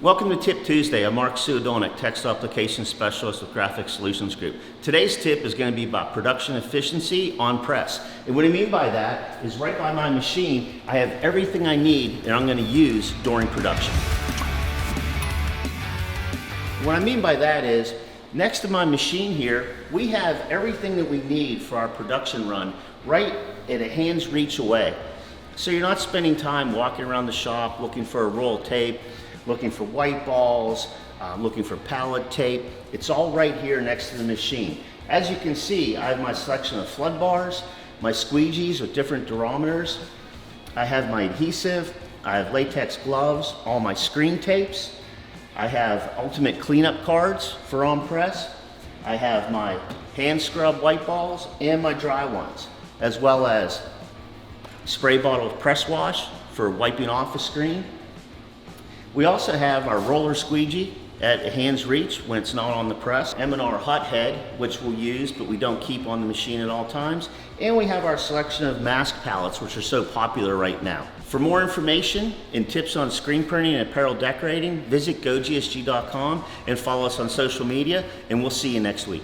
Welcome to Tip Tuesday. I'm Mark Suadonik, Textile Applications Specialist with Graphic Solutions Group. Today's tip is going to be about production efficiency on press. And what I mean by that is right by my machine, I have everything I need that I'm going to use during production. What I mean by that is, next to my machine here, we have everything that we need for our production run right at a hand's reach away. So you're not spending time walking around the shop looking for a roll of tape, looking for white balls, looking for pallet tape. It's all right here next to the machine. As you can see, I have my selection of flood bars, my squeegees with different durometers. I have my adhesive, I have latex gloves, all my screen tapes. I have ultimate cleanup cards for on press. I have my hand scrub white balls and my dry ones, as well as spray bottle press wash for wiping off a screen. We also have our roller squeegee at a hand's reach when it's not on the press, M&R hot head, which we'll use but we don't keep on the machine at all times, and we have our selection of mask pallets, which are so popular right now. For more information and tips on screen printing and apparel decorating, visit gogsg.com and follow us on social media, and we'll see you next week.